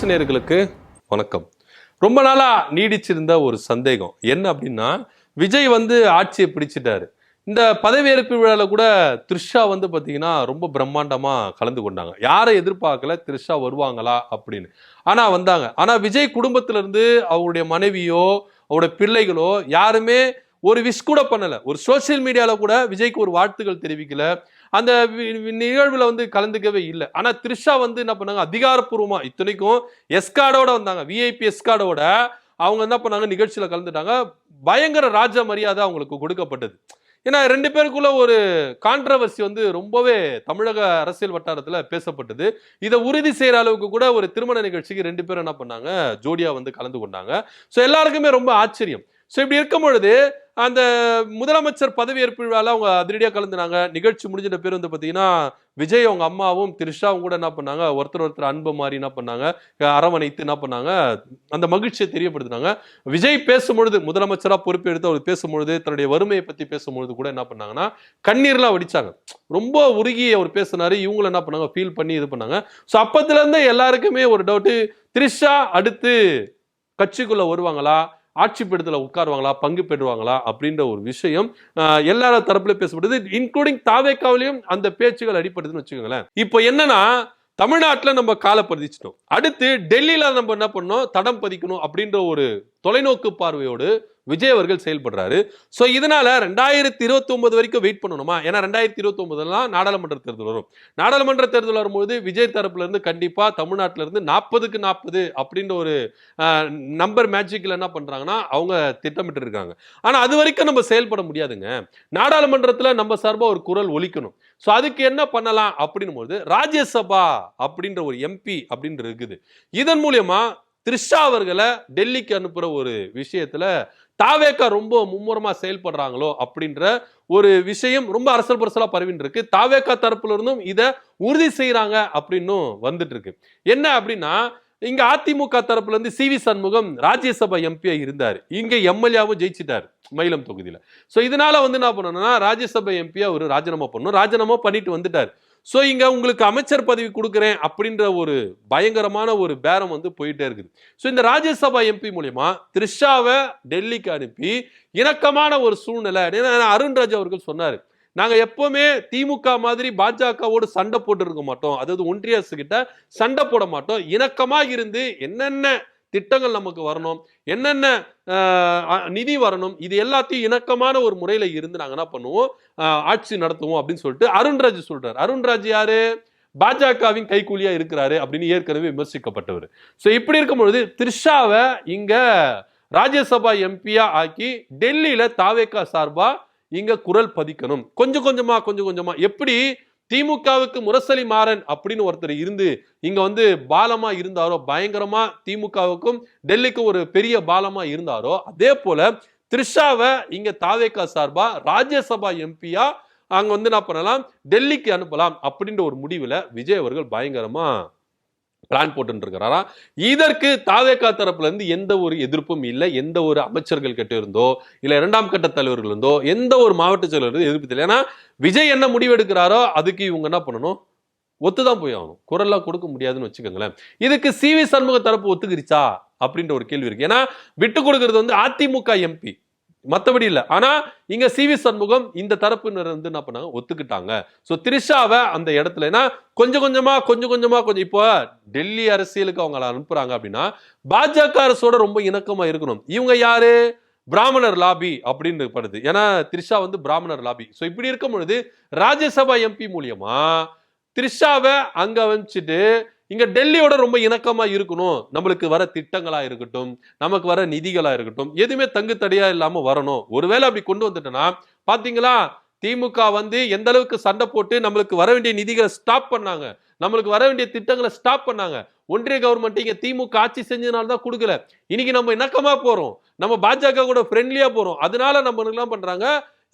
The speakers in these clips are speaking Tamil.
நேயர்களுக்கு வணக்கம். ரொம்ப நாளா நீடிச்சிருந்த ஒரு சந்தேகம் என்ன அப்படின்னா, விஜய் ஆட்சியை பிடிச்சிட்டாரு. இந்த பதவியேற்பு விழால கூட த்ரிஷா பாத்தீங்கன்னா ரொம்ப பிரம்மாண்டமா கலந்து கொண்டாங்க. யாரை எதிர்பார்க்கல த்ரிஷா வருவாங்களா அப்படின்னு. ஆனா வந்தாங்க. ஆனா விஜய் குடும்பத்துல இருந்து அவருடைய மனைவியோ அவருடைய பிள்ளைகளோ யாருமே ஒரு விஷ் கூட பண்ணல. ஒரு சோசியல் மீடியால கூட விஜய்க்கு ஒரு வாழ்த்துக்கள் தெரிவிக்கல. அந்த நிகழ்வுல கலந்துக்கவே இல்லை. ஆனா த்ரிஷா என்ன பண்ணாங்க, அதிகாரப்பூர்வமா இத்தனைக்கும் எஸ்கார்டோட வந்தாங்க. விஐபி எஸ்கார்டோட அவங்க என்ன பண்ணாங்க, நிகழ்ச்சியில கலந்துட்டாங்க. பயங்கர ராஜ மரியாதை அவங்களுக்கு கொடுக்கப்பட்டது. ஏன்னா 2 பேருக்குள்ள ஒரு கான்ட்ரவர்சி ரொம்பவே தமிழக அரசியல் வட்டாரத்துல பேசப்பட்டது. இதை உறுதி செய்யற அளவுக்கு கூட ஒரு திருமண நிகழ்ச்சிக்கு 2 பேரும் என்ன பண்ணாங்க, ஜோடியா கலந்து கொண்டாங்க. சோ எல்லாருக்குமே ரொம்ப ஆச்சரியம். சோ இப்படி இருக்கும் பொழுது அந்த முதலமைச்சர் பதவியேற்பு விழால அவங்க அதிரடியா கலந்துனாங்க. நிகழ்ச்சி முடிஞ்சிட்ட பேர் பாத்தீங்கன்னா விஜய் அவங்க அம்மாவும் த்ரிஷாவும் கூட என்ன பண்ணாங்க, ஒருத்தர் அன்பு மாதிரி என்ன பண்ணாங்க, அரவணைத்து என்ன பண்ணாங்க, அந்த மகிழ்ச்சியை தெரியப்படுத்தினாங்க. விஜய் பேசும்பொழுது, முதலமைச்சரா பொறுப்பெடுத்து அவர் பேசும்பொழுது, தன்னுடைய வறுமையை பத்தி பேசும்பொழுது கூட என்ன பண்ணாங்கன்னா கண்ணீர்லாம் வடிச்சாங்க. ரொம்ப உருகி அவர் பேசினாரு. இவங்களும் என்ன பண்ணாங்க, ஃபீல் பண்ணி இது பண்ணாங்க. ஸோ அப்பத்துல இருந்து எல்லாருக்குமே ஒரு டவுட், த்ரிஷா அடுத்து கட்சிக்குள்ள வருவாங்களா, ஆட்சி பீடத்துல உட்காருவாங்களா, பங்கு பெறுவாங்களா அப்படின்ற ஒரு விஷயம் எல்லா தரப்புல பேசப்படுது. இன்க்ளூடிங் தாவேக்காவிலையும் அந்த பேச்சுகள் அடிப்படுதுன்னு வச்சுக்கோங்களேன். இப்போ என்னன்னா, தமிழ்நாட்டுல நம்ம காலை பதிச்சிட்டோம். அடுத்து டெல்லியில நம்ம என்ன பண்ணோம், தடம் பதிக்கணும் அப்படின்ற ஒரு தொலைநோக்கு பார்வையோடு விஜய் அவர்கள் செயல்படுறாரு. சோ இதனால 2029 வரைக்கும் வெயிட் பண்ணணுமா? ஏன்னா 2029 நாடாளுமன்ற தேர்தல் வரும். நாடாளுமன்ற தேர்தல் வரும்போது விஜய் தரப்புல இருந்து கண்டிப்பா தமிழ்நாட்டில இருந்து 40க்கு 40 அப்படின்ற ஒரு நம்பர் மேஜிக்ல என்ன பண்றாங்கன்னா அவங்க திட்டமிட்டு இருக்காங்க. ஆனா அது வரைக்கும் நம்ம செயல்பட முடியாதுங்க. நாடாளுமன்றத்துல நம்ம சார்பா ஒரு குரல் ஒலிக்கணும். சோ அதுக்கு என்ன பண்ணலாம் அப்படின்னும் போது ராஜ்யசபா அப்படின்ற ஒரு எம்பி அப்படின்னு இருக்குது. இதன் மூலியமா த்ரிஷா அவர்களை டெல்லிக்கு அனுப்புற ஒரு விஷயத்துல தாவேக்கா ரொம்ப மும்முரமா செயல்படுறாங்களோ அப்படின்ற ஒரு விஷயம் ரொம்ப அரசல் பரசலா பரவின்னு இருக்கு. தாவேக்கா தரப்புல இருந்தும் இதை உறுதி செய்யறாங்க அப்படின்னும் வந்துட்டு இருக்கு. என்ன அப்படின்னா, இங்க அதிமுக தரப்புல இருந்து சி.வி. சண்முகம் ராஜ்யசபா எம்பியா இருந்தாரு. இங்க எம்எல்ஏவும் ஜெயிச்சிட்டாரு மயிலம் தொகுதியில. சோ இதனால என்ன பண்ணணும்னா, ராஜ்யசபா எம்பியா ஒரு ராஜினாமா பண்ணணும். ராஜினாமா பண்ணிட்டு வந்துட்டாரு. சோ இங்க உங்களுக்கு அமைச்சர் பதவி கொடுக்குறேன் அப்படின்ற ஒரு பயங்கரமான ஒரு பேரம் போயிட்டே இருக்குது. சோ இந்த ராஜ்யசபா எம்பி மூலியமா த்ரிஷாவை டெல்லிக்கு அனுப்பி இணக்கமான ஒரு சூழ்நிலை. அருண்ராஜ் அவர்கள் சொன்னாரு, நாங்க எப்பவுமே திமுக மாதிரி பாஜகவோடு சண்டை போட்டு இருக்க மாட்டோம், அதாவது ஒன்றிய அரசு கிட்ட சண்டை போட மாட்டோம், இணக்கமா இருந்து என்னென்ன திட்டங்கள் நமக்கு வரணும், என்னென்ன நிதி வரணும், இது எல்லாத்தையும் இணக்கமான ஒரு முறையில இருந்து நாங்க என்ன பண்ணுவோம், ஆட்சி நடத்துவோம் அப்படின்னு சொல்லிட்டு அருண்ராஜ் சொல்றாரு. அருண்ராஜ் யாரு? பாஜகவின் கைக்கூலியா இருக்கிறாரு அப்படின்னு ஏற்கனவே விமர்சிக்கப்பட்டவர். சோ இப்படி இருக்கும்பொழுது த்ரிஷாவை இங்க ராஜ்யசபா எம்பியா ஆக்கி டெல்லியில தாவேக்கா சார்பா இங்க குரல் பதிக்கணும். கொஞ்சம் கொஞ்சமா எப்படி திமுகவுக்கு முரசொலி மாறன் அப்படின்னு ஒருத்தர் இருந்து இங்க பாலமா இருந்தாரோ, பயங்கரமா திமுகவுக்கும் டெல்லிக்கும் ஒரு பெரிய பாலமா இருந்தாரோ, அதே போல த்ரிஷாவை இங்க தாவேக்கா சார்பா ராஜ்யசபா எம்பியா அங்க என்ன பண்ணலாம், டெல்லிக்கு அனுப்பலாம் அப்படின்ற ஒரு முடிவுல விஜய் அவர்கள் பயங்கரமா பிளான் போட்டு இருக்கிறாரா. இதற்கு தாவேக்கா தரப்புல இருந்து எந்த ஒரு எதிர்ப்பும் இல்லை. எந்த ஒரு அமைச்சர்கள் கிட்ட இருந்தோ இல்ல 2ஆம் கட்ட தலைவர்கள் இருந்தோ எந்த ஒரு மாவட்ட செயலர் எதிர்ப்பு இல்லை. ஏன்னா விஜய் என்ன முடிவு எடுக்கிறாரோ அதுக்கு இவங்க என்ன பண்ணணும், ஒத்துதான் போய் ஆகணும். குரல்லாம் கொடுக்க முடியாதுன்னு வச்சுக்கோங்களேன். இதுக்கு சி.வி. சண்முக தரப்பு ஒத்துக்கிருச்சா அப்படின்ற ஒரு கேள்வி இருக்கு. ஏன்னா விட்டு கொடுக்கிறது அதிமுக எம்பி, மத்தபடி இல்ல. ஆனா இங்க சி.வி. சண்முகம் இந்த தரப்பினர் என்ன பண்ணாங்க, ஒத்துக்கிட்டாங்க. சோ த்ரிஷாவை அந்த இடத்துல ஏன்னா கொஞ்சம் கொஞ்சமா இப்போ டெல்லி அரசியலுக்கு அவங்க அனுப்புறாங்க அப்படின்னா பாஜக அரசோட ரொம்ப இணக்கமா இருக்கணும். இவங்க யாரு? பிராமணர் லாபி அப்படின்னு படுது. ஏன்னா த்ரிஷா பிராமணர் லாபி. சோ இப்படி இருக்கும் பொழுது ராஜ்யசபா எம்பி மூலியமா த்ரிஷாவை அங்க வச்சுட்டு இங்க டெல்லியோட ரொம்ப இணக்கமா இருக்கணும். நம்மளுக்கு வர திட்டங்களா இருக்கட்டும், நமக்கு வர நிதிகளா இருக்கட்டும், எதுவுமே தங்கு தடையா இல்லாம வரணும். ஒருவேளை அப்படி கொண்டு வந்துட்டோம்னா, பாத்தீங்களா திமுக எந்த அளவுக்கு சண்டை போட்டு நம்மளுக்கு வர வேண்டிய நிதிகளை ஸ்டாப் பண்ணாங்க, நம்மளுக்கு வர வேண்டிய திட்டங்களை ஸ்டாப் பண்ணாங்க. ஒன்றிய கவர்மெண்ட் இங்க திமுக ஆட்சி செஞ்சதுனால தான் கொடுக்கல. இன்னைக்கு நம்ம இணக்கமா போறோம், நம்ம பாஜக கூட ஃப்ரெண்ட்லியா போறோம். அதனால நம்ம எல்லாம் பண்றாங்க,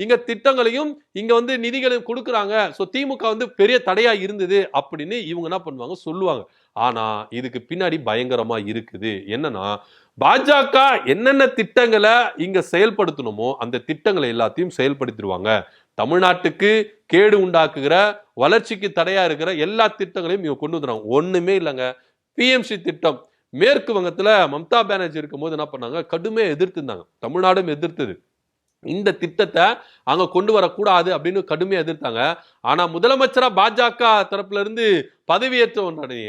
இங்க திட்டங்களையும் இங்க நிதிகளையும் கொடுக்குறாங்க. சோ திமுக பெரிய தடையா இருந்தது அப்படின்னு இவங்க என்ன பண்ணுவாங்க, சொல்லுவாங்க. ஆனா இதுக்கு பின்னாடி பயங்கரமா இருக்குது. என்னன்னா பாஜக என்னென்ன திட்டங்களை இங்க செயல்படுத்தணுமோ அந்த திட்டங்களை எல்லாத்தையும் செயல்படுத்திடுவாங்க. தமிழ்நாட்டுக்கு கேடு உண்டாக்குகிற, வளர்ச்சிக்கு தடையா இருக்கிற எல்லா திட்டங்களையும் இவங்க கொண்டு வந்துடுறாங்க. ஒண்ணுமே இல்லைங்க. பிஎம்சி திட்டம் மேற்கு வங்கத்துல மம்தா பானர்ஜி இருக்கும்போது என்ன பண்ணாங்க, கடுமையா எதிர்த்திருந்தாங்க. தமிழ்நாடும் எதிர்த்தது. இந்த திட்டத்தை அங்க கொண்டு வரக்கூடாது அப்படின்னு கடுமையா எதிர்த்தாங்க. ஆனா முதலமைச்சரா பாஜக தரப்புல இருந்து பதவியேற்ற உடனே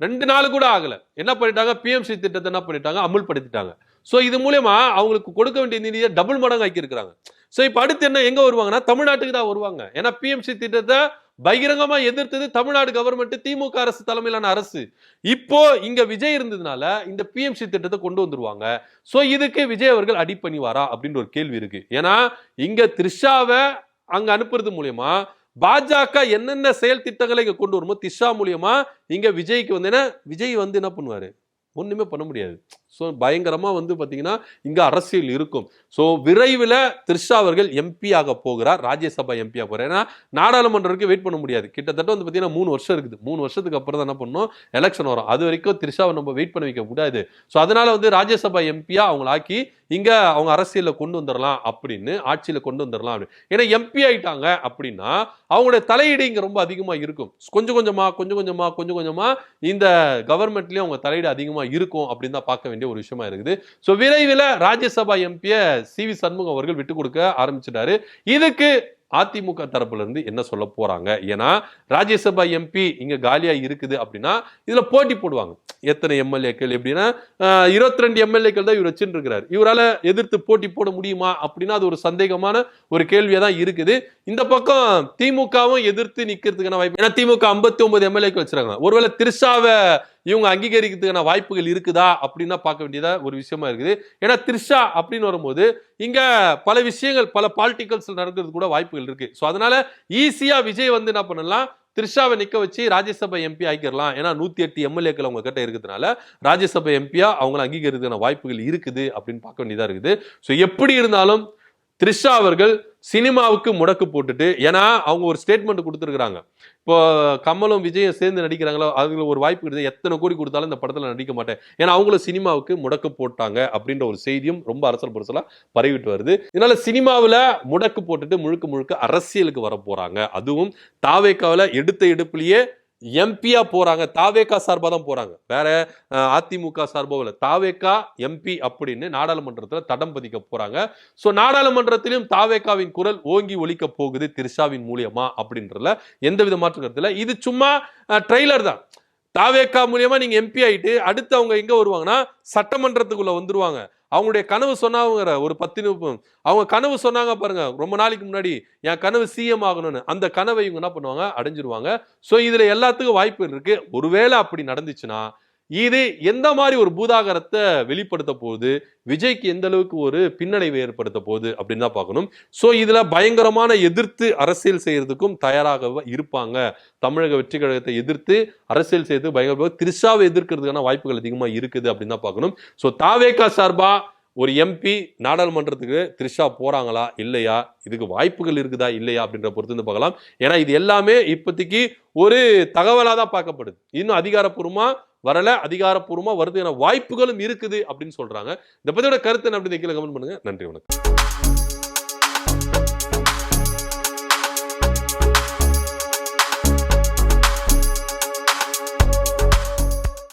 2 நாள் கூட ஆகல, என்ன பண்ணிட்டாங்க, பிஎம்சி திட்டத்தை என்ன பண்ணிட்டாங்க, அமுல்படுத்திட்டாங்க. சோ இது மூலமா அவங்களுக்கு கொடுக்க வேண்டிய நிதியை டபுள் மடங்கு ஆக்கி இருக்காங்க. சோ இப்ப அடுத்து என்ன, எங்க வருவாங்கன்னா தமிழ்நாட்டுக்கு தான் வருவாங்க. ஏன்னா பிஎம்சி திட்டத்தை பகிரங்கமா எதிர்த்தது தமிழ்நாடு கவர்மெண்ட், திமுக அரசு தலைமையிலான அரசு. இப்போ இங்க விஜய் இருந்ததுனால இந்த பிஎம்சி திட்டத்தை கொண்டு வந்துருவாங்க. சோ இதுக்கு விஜய் அவர்கள் அடிபணிவாரா அப்படின்னு ஒரு கேள்வி இருக்கு. ஏன்னா இங்க த்ரிஷாவை அங்க அனுப்புறது மூலியமா பாஜக என்னென்ன செயல் திட்டங்களை இங்க கொண்டு வருமோ திஷா மூலியமா இங்க விஜய்க்கு வந்து விஜய் வந்து என்ன பண்ணுவாரு, ஒண்ணுமே பண்ண முடியாது. ஸோ பயங்கரமா வந்து பாத்தீங்கன்னா இங்க அரசியல் இருக்கும். ஸோ விரைவில் த்ரிஷா அவர்கள் எம்பி ஆக போகிறார், ராஜ்யசபா எம்பி ஆக போகிறார். ஏன்னா நாடாளுமன்றத்துக்கு வெயிட் பண்ண முடியாது, கிட்டத்தட்ட வந்து பாத்தீங்கன்னா 3 வருஷம் இருக்குது. 3 வருஷத்துக்கு அப்புறம் தான் என்ன பண்ணணும், எலெக்ஷன் வரும். அது வரைக்கும் த்ரிஷாவை நம்ம வெயிட் பண்ண வைக்க கூடாது. ஸோ அதனால வந்து ராஜ்யசபா எம்பியா அவங்களை ஆக்கி இங்க அவங்க அரசியல கொண்டு வந்துடலாம் அப்படின்னு, ஆட்சியில கொண்டு வந்துடலாம் அப்படின்னு. ஏன்னா எம்பி ஆயிட்டாங்க அப்படின்னா அவங்களுடைய தலையீடு இங்க ரொம்ப அதிகமா இருக்கும். கொஞ்சம் கொஞ்சமா இந்த கவர்மெண்ட்லயும் அவங்க தலையீடு அதிகமா இருக்கும் அப்படின்னு தான் பார்க்க வேண்டிய ஒரு விஷயமா இருக்குது. சோ விரைவில் ராஜ்யசபா எம்பியை சிவி சண்முகம் அவர்கள் விட்டு கொடுக்க ஆரம்பிச்சிட்டாரு. இதுக்கு அதிமுக தரப்புல இருந்து என்ன சொல்ல போறாங்க, ஏன்னா ராஜ்யசபா எம்பி இங்க காலியா இருக்குது அப்படின்னா இதுல போட்டி போடுவாங்க. எத்தனை எம்எல்ஏக்கள் எப்படின்னா 22 எம்எல்ஏக்கள் தான் இவர் வச்சுட்டு இருக்கிறார். இவரால எதிர்த்து போட்டி போட முடியுமா அப்படின்னா அது ஒரு சந்தேகமான ஒரு கேள்வியா தான் இருக்குது. இந்த பக்கம் திமுகவும் எதிர்த்து நிக்கிறதுக்கான வாய்ப்பு, ஏன்னா திமுக 59 எம்எல்ஏக்கள் வச்சிருக்காங்க. ஒருவேளை த்ரிஷாவை இவங்க அங்கீகரிக்கிறதுக்கான வாய்ப்புகள் இருக்குதா அப்படின்னா பார்க்க வேண்டியதா ஒரு விஷயமா இருக்குது. ஏன்னா த்ரிஷா அப்படின்னு வரும்போது இங்க பல விஷயங்கள், பல பாலிட்டிகல்ஸ் நடக்கிறது கூட வாய்ப்புகள் இருக்கு. ஸோ அதனால ஈஸியா விஜய் வந்து என்ன பண்ணலாம், த்ரிஷாவை நிக்க வச்சு ராஜ்யசபா எம்பி ஆக்கிடலாம். ஏன்னா 108 எம்எல்ஏக்கள் அவங்க கிட்ட இருக்கிறதுனால ராஜ்யசபா எம்பியா அவங்களை அங்கீகரிக்கிறதுக்கான வாய்ப்புகள் இருக்குது அப்படின்னு பார்க்க வேண்டியதா இருக்குது. ஸோ எப்படி இருந்தாலும் த்ரிஷா அவர்கள் சினிமாவுக்கு முடக்கு போட்டுட்டு, ஏன்னா அவங்க ஒரு ஸ்டேட்மெண்ட் கொடுத்துருக்காங்க, இப்போ கமலும் விஜயும் சேர்ந்து நடிக்கிறாங்களோ அதுல ஒரு வாய்ப்பு இருக்குது, எத்தனை கோடி கொடுத்தாலும் இந்த படத்துல நடிக்க மாட்டேன், ஏன்னா அவங்களும் சினிமாவுக்கு முடக்கு போட்டாங்க அப்படின்ற ஒரு செய்தியும் ரொம்ப அரசல் புரசலா பரவிட்டு வருது. இதனால சினிமாவில் முடக்கு போட்டுட்டு முழுக்க அரசியலுக்கு வர போறாங்க. அதுவும் தாவேக்காவில் எடுத்த எடுப்புலயே எம்பியா போறாங்க. தாவேகா சார்பா தான் போறாங்க, வேற அதிமுக சார்பா இல்ல. தாவேகா எம்பி அப்படின்னு நாடாளுமன்றத்துல தடம் பதிக்க போறாங்க. சோ நாடாளுமன்றத்திலும் தாவேகாவின் குரல் ஓங்கி ஒலிக்க போகுது த்ரிஷாவின் மூலியமா அப்படின்றதுல எந்தவித மாற்று கருத்து இல்ல. இது சும்மா ட்ரெய்லர் தான். தாவேகா மூலியமா நீங்க எம்பி ஆயிட்டு அடுத்து அவங்க எங்க வருவாங்கன்னா சட்டமன்றத்துக்குள்ள வந்துருவாங்க. அவங்களுடைய கனவு சொன்னாங்க ஒரு 10 அவங்க கனவு சொன்னாங்க பாருங்க ரொம்ப நாளைக்கு முன்னாடி, என் கனவு சிஎம் ஆகணும்னு. அந்த கனவை இவங்க என்ன பண்ணுவாங்க, அடைஞ்சிருவாங்க. சோ இதுல எல்லாத்துக்கும் வாய்ப்பு இருக்கு. ஒருவேளை அப்படி நடந்துச்சுன்னா இது எந்த மாதிரி ஒரு பூதாகரத்தை வெளிப்படுத்த போகுது, விஜய்க்கு எந்த அளவுக்கு ஒரு பின்னடைவை ஏற்படுத்த போகுது அப்படின்னு தான் பார்க்கணும். சோ இதுல பயங்கரமான எதிர்த்து அரசியல் செய்யறதுக்கும் தயாராக இருப்பாங்க. தமிழக வெற்றி கழகத்தை எதிர்த்து அரசியல் செய்யறதுக்கு பயங்கரமாக த்ரிஷாவை எதிர்க்கிறதுக்கான வாய்ப்புகள் அதிகமா இருக்குது அப்படின்னு தான் பார்க்கணும். சோ தாவேகா சார்பா ஒரு எம்பி நாடாளுமன்றத்துக்கு த்ரிஷா போறாங்களா இல்லையா, இதுக்கு வாய்ப்புகள் இருக்குதா இல்லையா அப்படின்ற பொறுத்து வந்து பார்க்கலாம். ஏன்னா இது எல்லாமே இப்போதைக்கு ஒரு தகவலா தான் பார்க்கப்படுது, இன்னும் அதிகாரப்பூர்வமா வரல. அதிகாரப்பூர்வமா வருதுக்கான வாய்ப்புகளும் இருக்குது அப்படின்னு சொல்றாங்க. இந்த பத்தியோட கருத்து என்ன அப்படின்னு கீழே கமெண்ட் பண்ணுங்க. நன்றி, வணக்கம்.